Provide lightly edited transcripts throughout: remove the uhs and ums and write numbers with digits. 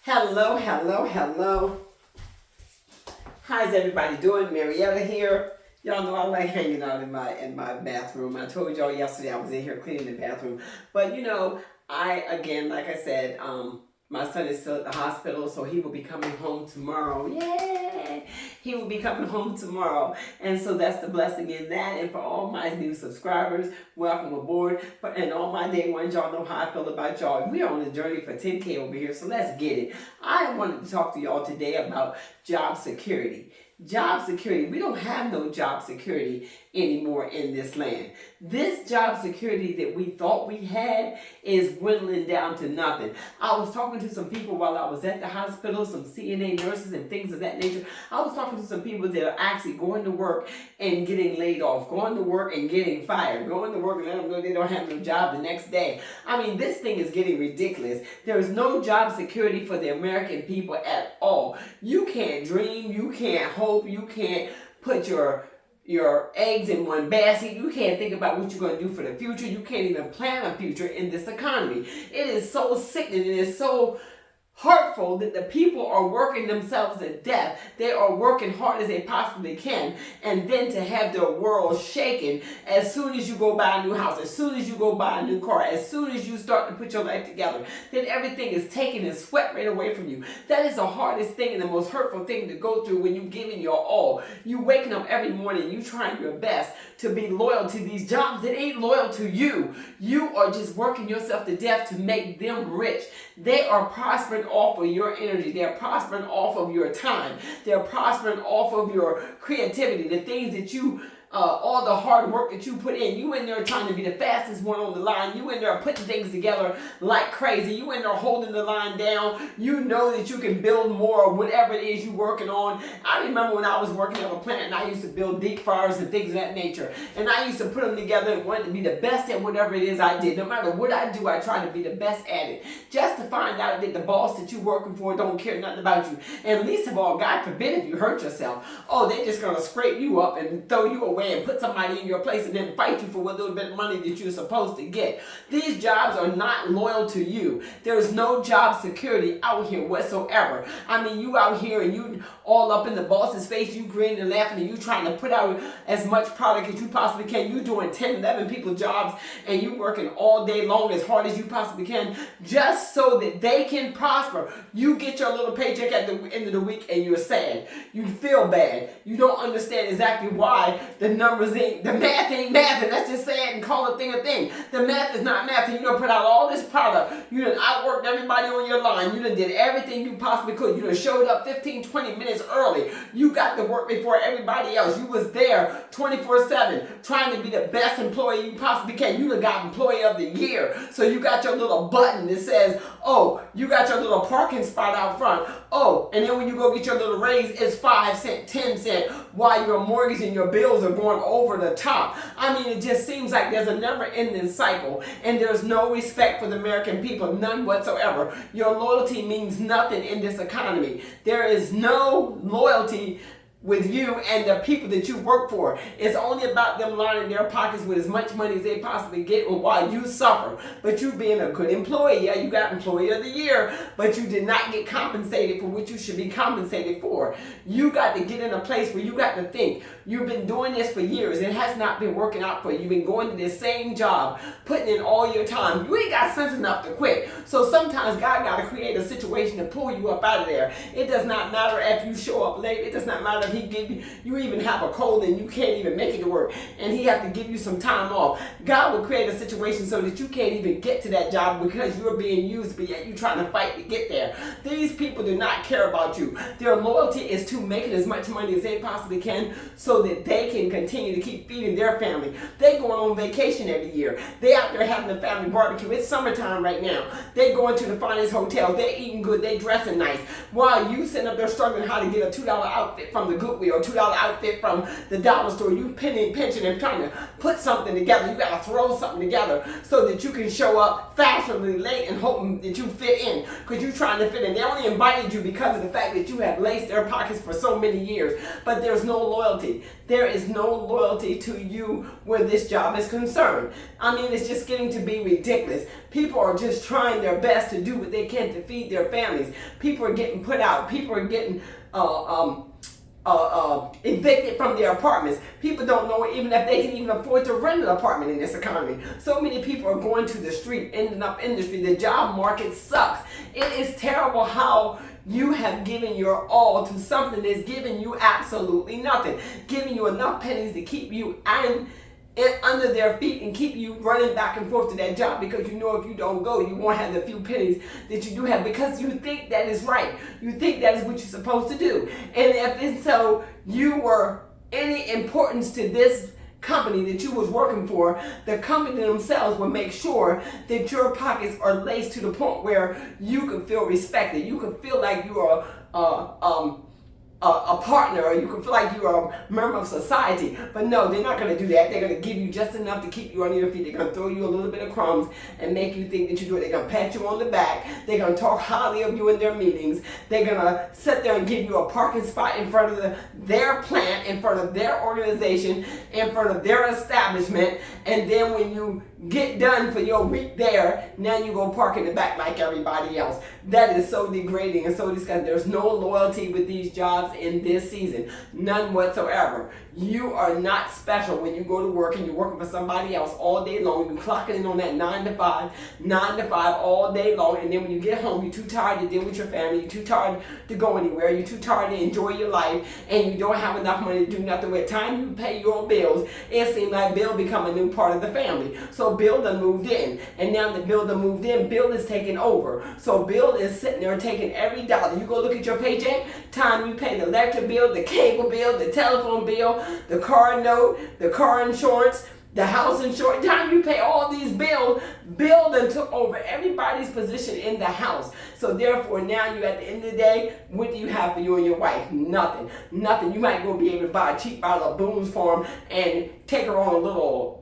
Hello, hello, hello. How's everybody doing? Marietta here. Y'all know I like hanging out in my bathroom. I told y'all yesterday I was in here cleaning the bathroom. But I again, like I said, my son is still at the hospital, so he will be coming home tomorrow. Yay! He will be coming home tomorrow. And so that's the blessing in that. And for all my new subscribers, welcome aboard. And all my day ones, y'all know how I feel about y'all. We are on a journey for 10K over here, so let's get it. I wanted to talk to y'all today about job security. Job security. We don't have no job security anymore in this land. This job security that we thought we had is dwindling down to nothing. I was talking to some people while I was at the hospital, some CNA nurses and things of that nature. I was talking to some people that are actually going to work and getting laid off, going to work and getting fired, going to work and let them know they don't have no job the next day. I mean, this thing is getting ridiculous. There is no job security for the American people at all. You can't dream, you can't hope, you can't put your eggs in one basket. You can't think about what you're going to do for the future. You can't even plan a future in this economy. It is so sickening. It is so hurtful that the people are working themselves to death. They are working hard as they possibly can, and then to have their world shaken as soon as you go buy a new house, as soon as you go buy a new car, as soon as you start to put your life together, then everything is taken and swept right away from you. That is the hardest thing and the most hurtful thing to go through when you're giving your all. You waking up every morning, you trying your best to be loyal to these jobs that ain't loyal to you. You are just working yourself to death to make them rich. They are prospering off of your energy. They're prospering off of your time. They're prospering off of your creativity, the things that you all the hard work that you put in. You in there trying to be the fastest one on the line. You in there putting things together like crazy. You in there holding the line down. You know that you can build more of whatever it is you're working on. I remember when I was working at a plant and I used to build deep fryers and things of that nature. And I used to put them together and wanted to be the best at whatever it is I did. No matter what I do, I try to be the best at it. Just to find out that the boss that you're working for don't care nothing about you. And least of all, God forbid if you hurt yourself. Oh, they're just going to scrape you up and throw you away and put somebody in your place and then fight you for what little bit of money that you're supposed to get. These jobs are not loyal to you. There is no job security out here whatsoever. I mean, you out here and you all up in the boss's face, you grinning and laughing and you trying to put out as much product as you possibly can. You doing 10, 11 people's jobs and you working all day long as hard as you possibly can just so that they can prosper. You get your little paycheck at the end of the week and you're sad. You feel bad. You don't understand exactly why the numbers ain't, the math ain't math, and let's just say it and call a thing a thing. The math is not math, and you done put out all this product. You done outworked everybody on your line. You done did everything you possibly could. You done showed up 15, 20 minutes early. You got to work before everybody else. You was there 24/7 trying to be the best employee you possibly can. You done got employee of the year. So you got your little button that says, oh, you got your little parking spot out front. Oh, and then when you go get your little raise, it's 5 cents, 10 cents, while your mortgage and your bills are going over the top. I mean, it just seems like there's a never-ending cycle, and there's no respect for the American people, none whatsoever. Your loyalty means nothing in this economy. There is no loyalty with you and the people that you work for. It's only about them lining their pockets with as much money as they possibly get while you suffer. But you being a good employee, yeah, you got employee of the year, but you did not get compensated for what you should be compensated for. You got to get in a place where you got to think. You've been doing this for years. It has not been working out for you. You've been going to this same job, putting in all your time. You ain't got sense enough to quit. So sometimes God got to create a situation to pull you up out of there. It does not matter if you show up late. It does not matter if he give you even have a cold and you can't even make it to work and he have to give you some time off. God will create a situation so that you can't even get to that job because you're being used, but yet you're trying to fight to get there. These people do not care about you. Their loyalty is to making as much money as they possibly can so that they can continue to keep feeding their family. They going on vacation every year. They out there having a family barbecue. It's summertime right now. They going to the finest hotels. They eating good. They dressing nice. While you sitting up there struggling how to get a $2 outfit from the Goodwill, $2 outfit from the dollar store, you pinching and trying to put something together. You got to throw something together so that you can show up fashionably late and hoping that you fit in because you're trying to fit in. They only invited you because of the fact that you have laced their pockets for so many years, but there's no loyalty. loyalty. There is no loyalty to you where this job is concerned. I mean, it's just getting to be ridiculous. People are just trying their best to do what they can to feed their families. People are getting put out. People are getting evicted from their apartments. People don't know even if they can even afford to rent an apartment in this economy. So many people are going to the street, ending up in the street. The job market sucks. It is terrible how you have given your all to something that's giving you absolutely nothing, giving you enough pennies to keep you under their feet and keep you running back and forth to that job, because you know if you don't go, you won't have the few pennies that you do have, because you think that is right. You think that is what you're supposed to do. And if it's so you were any importance to this company that you was working for, the company themselves will make sure that your pockets are laced to the point where you can feel respected. You can feel like you are a partner, or you can feel like you are a member of society. But no, they're not going to do that. They're going to give you just enough to keep you on your feet. They're going to throw you a little bit of crumbs and make you think that you do it. They're going to pat you on the back. They're going to talk highly of you in their meetings. They're going to sit there and give you a parking spot in front of their plant, in front of their organization, in front of their establishment. And then when you get done for your week there, now you go park in the back like everybody else. That is so degrading and so disgusting. There's no loyalty with these jobs in this season. None whatsoever. You are not special when you go to work and you're working for somebody else all day long. You're clocking in on that 9 to 5 all day long. And then when you get home, you're too tired to deal with your family. You're too tired to go anywhere. You're too tired to enjoy your life. And you don't have enough money to do nothing with. Time you pay your bills, it seems like Bill become a new part of the family. So Bill done moved in. And now that Bill done moved in, Bill is taking over. So Bill is sitting there taking every dollar. You go look at your paycheck, time you pay the electric bill, the cable bill, the telephone bill, the car note, the car insurance, the house insurance. Time you pay all these bills, Bill then took over everybody's position in the house. So therefore now you, at the end of the day, what do you have for you and your wife? Nothing. Nothing. You might go be able to buy a cheap bottle of Boone's Farm and take her on a little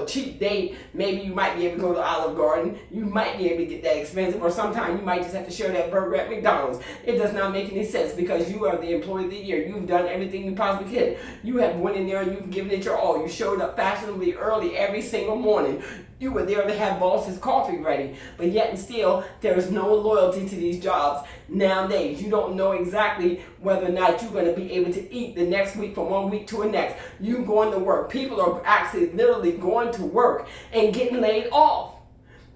cheap date. Maybe you might be able to go to Olive Garden. You might be able to get that expensive, or sometimes you might just have to share that burger at McDonald's. It does not make any sense, because you are the employee of the year. You've done everything you possibly could. You have went in there and you've given it your all. You showed up fashionably early every single morning. You were there to have boss's coffee ready, but yet and still, there is no loyalty to these jobs nowadays. You don't know exactly whether or not you're going to be able to eat the next week from one week to the next. You going to work. People are actually literally going to work and getting laid off.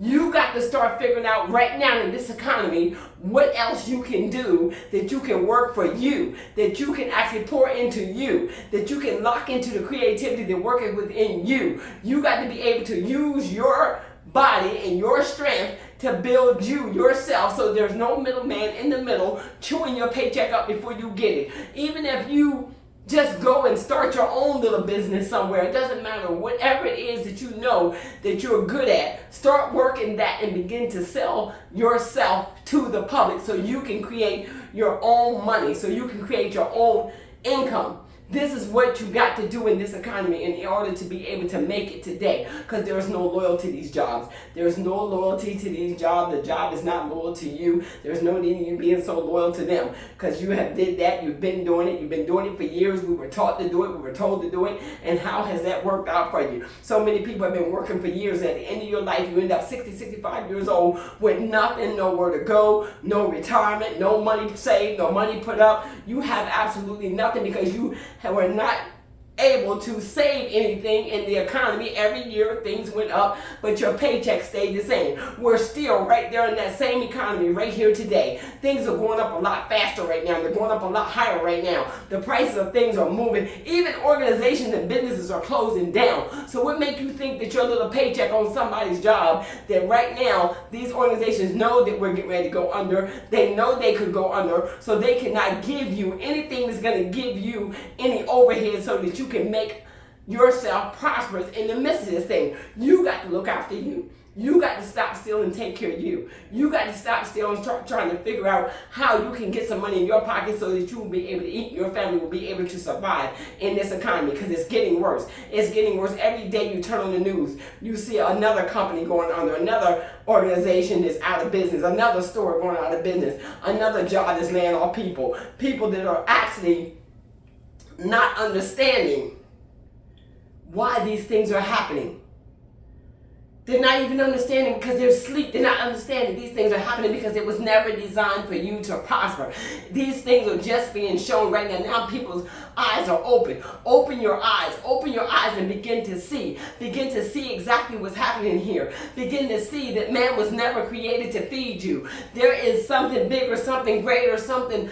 You got to start figuring out right now in this economy what else you can do, that you can work for you, that you can actually pour into you, that you can lock into the creativity that working within you. You got to be able to use your body and your strength to build you yourself, so there's no middleman in the middle chewing your paycheck up before you get it. Even if you just go and start your own little business somewhere. It doesn't matter. Whatever it is that you know that you're good at, start working that and begin to sell yourself to the public so you can create your own money, so you can create your own income. This is what you got to do in this economy in order to be able to make it today, because there is no loyalty to these jobs. There is no loyalty to these jobs. The job is not loyal to you. There's no need in you being so loyal to them, because you have did that. You've been doing it. You've been doing it for years. We were taught to do it. We were told to do it. And how has that worked out for you? So many people have been working for years. At the end of your life, you end up 60, 65 years old with nothing, nowhere to go, no retirement, no money saved, no money put up. You have absolutely nothing, because you were not able to save anything in the economy. Every year things went up, but your paycheck stayed the same. We're still right there in that same economy right here today. Things are going up a lot faster right now. They're going up a lot higher right now. The prices of things are moving. Even organizations and businesses are closing down. So what makes you think that your little paycheck on somebody's job, that right now these organizations know that we're getting ready to go under? They know they could go under, so they cannot give you anything that's going to give you any overhead so that you can make yourself prosperous in the midst of this thing. You got to look after you. You got to stop still and take care of you. You got to stop still and start trying to figure out how you can get some money in your pocket so that you will be able to eat. Your family will be able to survive in this economy, because it's getting worse. It's getting worse. Every day you turn on the news, you see another company going under, another organization that's out of business, another store going out of business, another job that's laying off people. People that are actually not understanding why these things are happening. They're not even understanding because they're asleep. They're not understanding these things are happening because it was never designed for you to prosper. These things are just being shown right now. Now people's eyes are open. Open your eyes and begin to see. Begin to see exactly what's happening here. Begin to see that man was never created to feed you. There is something bigger, something greater, something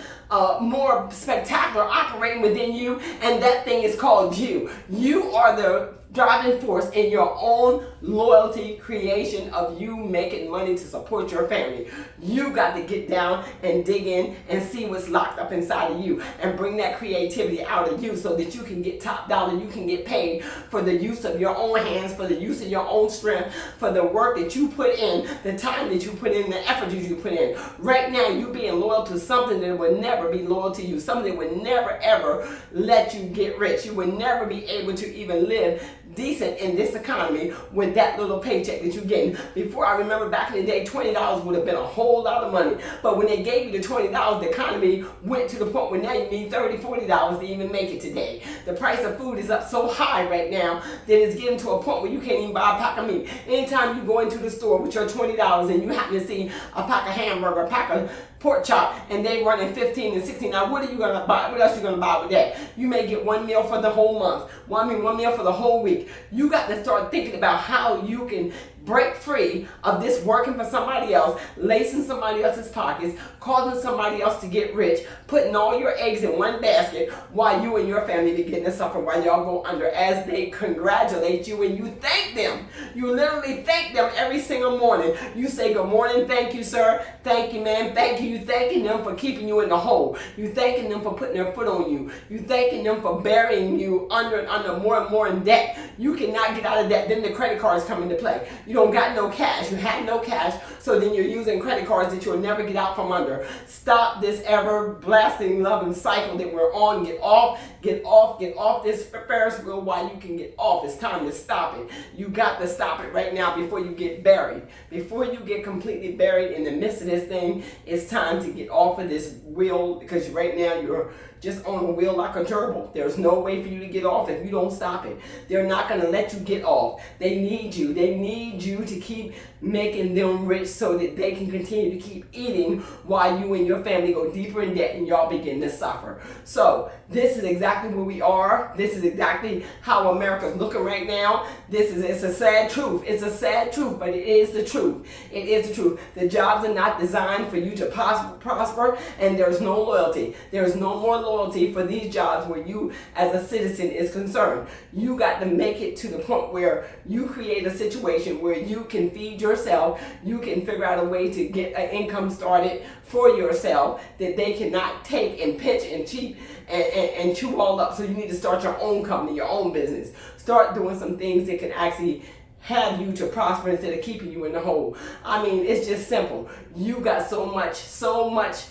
more spectacular operating within you, and that thing is called you. You are the driving force in your own loyalty creation of you making money to support your family. You got to get down and dig in and see what's locked up inside of you and bring that creativity out of you so that you can get top dollar, you can get paid for the use of your own hands, for the use of your own strength, for the work that you put in, the time that you put in, the effort that you put in. Right now, you being loyal to something that would never be loyal to you, something that would never ever let you get rich. You would never be able to even live decent in this economy with that little paycheck that you're getting. Before, I remember back in the day, $20 would have been a whole lot of money. But when they gave you the $20, the economy went to the point where now you need $30, $40 to even make it today. The price of food is up so high right now that it's getting to a point where you can't even buy a pack of meat. Anytime you go into the store with your $20 and you happen to see a pack of hamburger, a pack of pork chop, and they running 15 and 16. Now, what are you gonna buy? What else are you gonna buy with that? You may get one meal for the whole month. one meal for the whole week. You got to start thinking about how you can break free of this working for somebody else, lacing somebody else's pockets, causing somebody else to get rich, putting all your eggs in one basket while you and your family begin to suffer, while y'all go under, as they congratulate you and you thank them. You literally thank them every single morning. You say, good morning, thank you, sir, thank you, ma'am, thank you. You thanking them for keeping you in the hole. You thanking them for putting their foot on you. You thanking them for burying you under more and more in debt. You cannot get out of debt. Then the credit cards come into play. You don't got no cash. You had no cash, so then you're using credit cards that you'll never get out from under. Stop this ever-blasting loving cycle that we're on. Get off this Ferris wheel while you can get off. It's time to stop it. You got to stop it right now before you get buried. Before you get completely buried in the midst of this thing, it's time to get off of this wheel, because right now you're just on a wheel like a gerbil. There's no way for you to get off if you don't stop it. They're not going to let you get off. They need you. They need you to keep making them rich so that they can continue to keep eating while you and your family go deeper in debt and y'all begin to suffer. So this is exactly where we are. This is exactly how America's looking right now. It's a sad truth. It's a sad truth, but it is the truth. It is the truth. The jobs are not designed for you to prosper, and there's no loyalty. There's no more loyalty for these jobs where you as a citizen is concerned. You got to make it to the point where you create a situation where you can feed yourself. You can figure out a way to get an income started for yourself that they cannot take and pinch and cheat and chew all up. So you need to start your own company, your own business. Start doing some things that can actually have you to prosper instead of keeping you in the hole. I mean, it's just simple. You got so much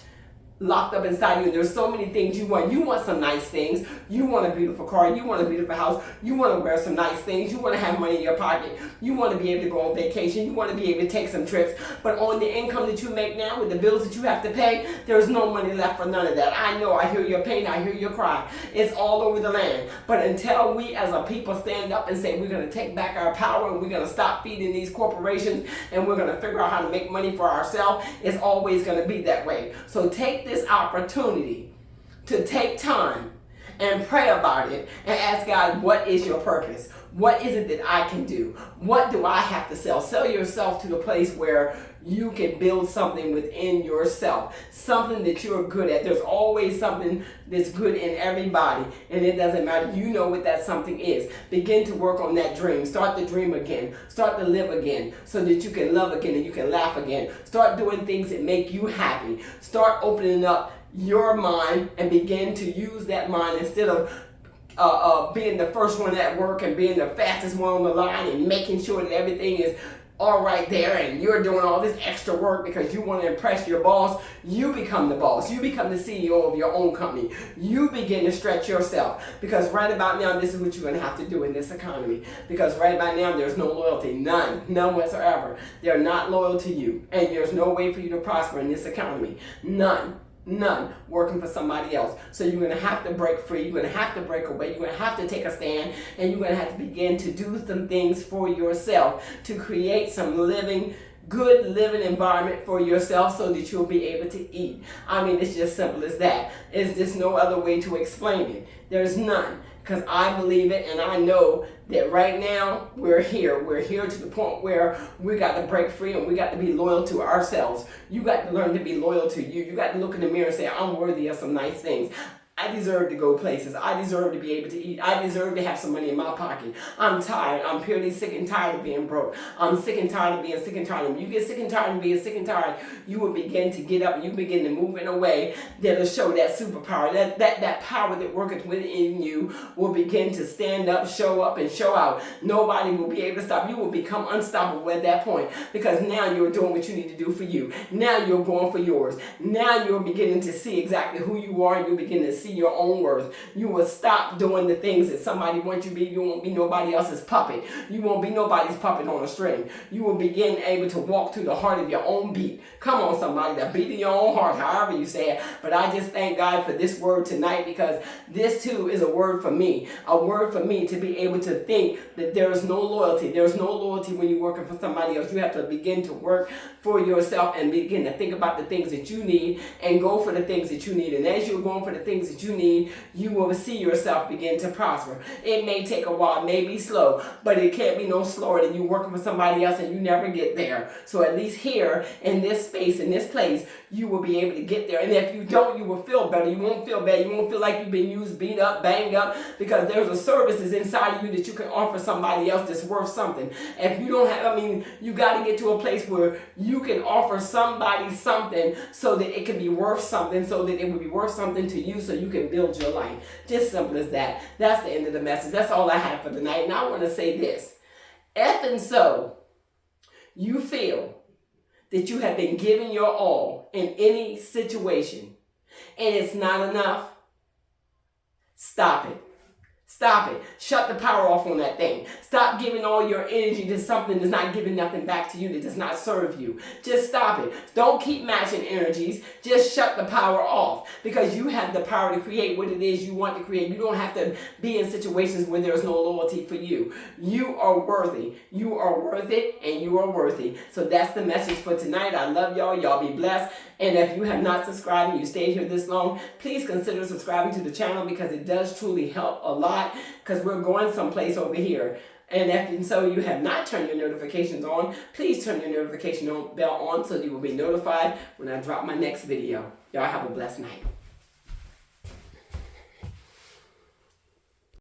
locked up inside you. There's so many things you want. You want some nice things. You want a beautiful car. You want a beautiful house. You want to wear some nice things. You want to have money in your pocket. You want to be able to go on vacation. You want to be able to take some trips. But on the income that you make now, with the bills that you have to pay, there's no money left for none of that. I know. I hear your pain. I hear your cry. It's all over the land. But until we as a people stand up and say we're going to take back our power and we're going to stop feeding these corporations and we're going to figure out how to make money for ourselves, it's always going to be that way. So take this opportunity to take time and pray about it and ask God, what is your purpose? What is it that I can do? What do I have to sell? Sell yourself to the place where you can build something within yourself, something that you're good at. There's always something that's good in everybody, and it doesn't matter. You know what that something is. Begin to work on that dream. Start the dream again. Start to live again so that you can love again and you can laugh again. Start doing things that make you happy. Start opening up your mind and begin to use that mind instead of being the first one at work and being the fastest one on the line and making sure that everything is all right there and you're doing all this extra work because you want to impress your boss. You become the boss. You become the CEO of your own company. You begin to stretch yourself, because right about now, this is what you're going to have to do in this economy, because right about now, there's no loyalty. None whatsoever. They're not loyal to you, and there's no way for you to prosper in this economy. None. None working for somebody else. So you're going to have to break free. You're going to have to break away. You're going to have to take a stand, and you're going to have to begin to do some things for yourself to create some good living environment for yourself so that you'll be able to eat. I mean, it's just simple as that. It's just no other way to explain it. There's none. Because I believe it, and I know that right now we're here. We're here to the point where we got to break free, and we got to be loyal to ourselves. You got to learn to be loyal to you. You got to look in the mirror and say, I'm worthy of some nice things. I deserve to go places. I deserve to be able to eat. I deserve to have some money in my pocket. I'm tired. I'm purely sick and tired of being broke. I'm sick and tired of being sick and tired. When you get sick and tired of being sick and tired, you will begin to get up and you begin to move in a way that'll show that superpower. That power that worketh within you will begin to stand up, show up, and show out. Nobody will be able to stop. You will become unstoppable at that point because now you're doing what you need to do for you. Now you're going for yours. Now you're beginning to see exactly who you are, and you're beginning to see your own worth. You will stop doing the things that somebody wants you to be. You won't be nobody else's puppet. You won't be nobody's puppet on a string. You will begin able to walk through the heart of your own beat. Come on, somebody, that beat of your own heart, however you say it. But I just thank God for this word tonight, because this too is a word for me. A word for me to be able to think that there is no loyalty. There's no loyalty when you're working for somebody else. You have to begin to work for yourself and begin to think about the things that you need and go for the things that you need. And as you're going for the things that you need, you will see yourself begin to prosper. It may take a while, it may be slow, but it can't be no slower than you working for somebody else and you never get there. So at least here in this space, in this place, you will be able to get there. And if you don't, you will feel better. You won't feel bad. You won't feel like you've been used, beat up, banged up, because there's a service that's inside of you that you can offer somebody else that's worth something. If you don't have, you got to get to a place where you can offer somebody something so that it can be worth something, so that it will be worth something to you, so you can build your life. Just simple as that. That's the end of the message. That's all I have for tonight. And I want to say this. If and so you feel that you have been giving your all in any situation and it's not enough, stop it. Stop it. Shut the power off on that thing. Stop giving all your energy to something that's not giving nothing back to you, that does not serve you. Just stop it. Don't keep matching energies. Just shut the power off, because you have the power to create what it is you want to create. You don't have to be in situations where there's no loyalty for you. You are worthy. You are worth it, and you are worthy. So that's the message for tonight. I love y'all. Y'all be blessed. And if you have not subscribed and you stayed here this long, please consider subscribing to the channel, because it does truly help a lot, because we're going someplace over here. And so you have not turned your notifications on, please turn your notification bell on so you will be notified when I drop my next video. Y'all have a blessed night.